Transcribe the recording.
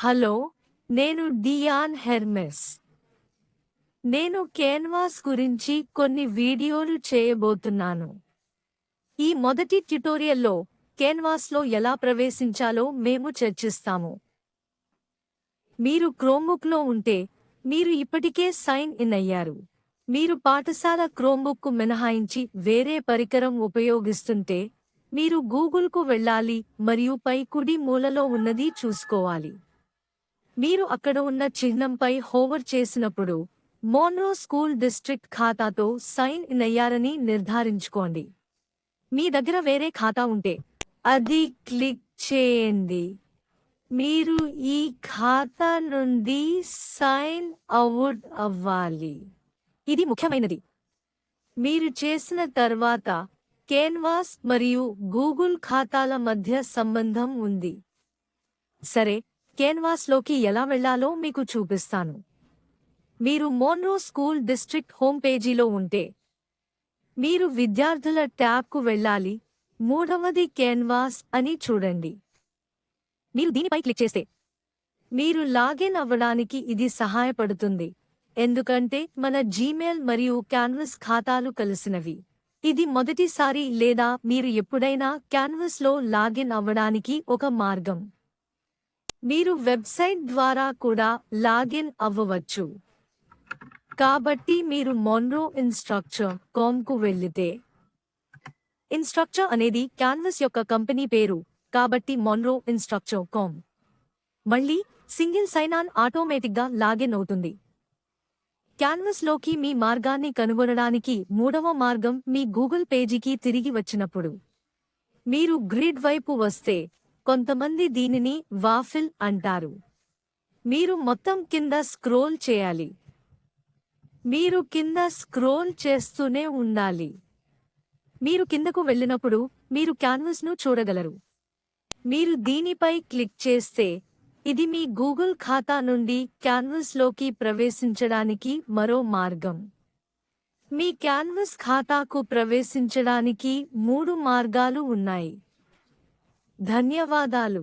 Hello, నేను Diyan Hermes. నేను canvas గురించి కొన్ని వీడియోలు చేయబోతున్నాను. ఈ మొదటి ట్యుటోరియల్లో కేన్వాస్లో ఎలా ప్రవేశించాలో మేము చర్చిస్తాము. మీరు క్రోమ్బుక్లో ఉంటే, మీరు ఇప్పటికే సైన్ ఇన్ అయ్యారు. మీరు పాఠశాల క్రోమ్బుక్కు మినహాయించి వేరే పరికరం ఉపయోగిస్తుంటే, మీరు గూగుల్కు వెళ్ళాలి మరియు పై కుడి మూలలో ఉన్నది చూసుకోవాలి. మీరు అక్కడ ఉన్న చిహ్నంపై హోవర్ చేసినప్పుడు మోన్రో స్కూల్ డిస్ట్రిక్ట్ ఖాతాతో సైన్ ఇన్ అయ్యారని నిర్ధారించుకోండి. మీ దగ్గర వేరే ఖాతా ఉంటే అది క్లిక్ చేయండి. మీరు ఈ ఖాతా నుండి సైన్ అవుట్ అవ్వాలి. ఇది ముఖ్యమైనది. మీరు చేసిన తర్వాత కేన్వాస్ మరియు గూగుల్ ఖాతాల మధ్య సంబంధం ఉంది. సరే, కేన్వాస్లోకి ఎలా వెళ్లాలో మీకు చూపిస్తాను. మీరు మోన్రో స్కూల్ డిస్ట్రిక్ట్ హోమ్ పేజీలో ఉంటే, మీరు విద్యార్థుల ట్యాబ్కు వెళ్ళాలి. మూడవది కేన్వాస్ అని చూడండి. మీరు దీనిపై క్లిక్ చేస్తే, మీరు లాగిన్ అవ్వడానికి ఇది సహాయపడుతుంది, ఎందుకంటే మన జీమెయిల్ మరియు క్యాన్వాస్ ఖాతాలు కలిసినవి. ఇది మొదటిసారి లేదా మీరు ఎప్పుడైనా క్యాన్వాస్లో లాగిన్ అవ్వడానికి ఒక మార్గం. మీరు వెబ్సైట్ ద్వారా కూడా లాగిన్ అవ్వవచ్చు. కాబట్టి మీరు మోన్రో ఇన్స్ట్రక్చర్.com వెళ్లితే, ఇన్స్ట్రక్చర్ అనేది క్యాన్వాస్ యొక్క కంపెనీ పేరు, కాబట్టి మోన్రో ఇన్స్ట్రక్చర్.com. మళ్ళీ సింగిల్ సైన్ ఆన్ ఆటోమేటిక్గా లాగిన్ అవుతుంది. క్యాన్వాస్లోకి మీ మార్గాన్ని కనుగొనడానికి మూడవ మార్గం మీ గూగుల్ పేజీకి తిరిగి వచ్చినప్పుడు. మీరు గ్రిడ్ వైపు వస్తే, కొంతమంది దీనిని వాఫిల్ అంటారు. మీరు మొత్తం కింద స్క్రోల్ చేయాలి. మీరు కింద స్క్రోల్ చేస్తూనే ఉండాలి. మీరు కిందకు వెళ్ళినప్పుడు మీరు క్యాన్వాస్ను చూడగలరు. మీరు దీనిపై క్లిక్ చేస్తే, ఇది మీ గూగుల్ ఖాతా నుండి క్యాన్వాస్లోకి ప్రవేశించడానికి మరో మార్గం. మీ క్యాన్వాస్ ఖాతాకు ప్రవేశించడానికి 3 మార్గాలు ఉన్నాయి. ధన్యవాదాలు.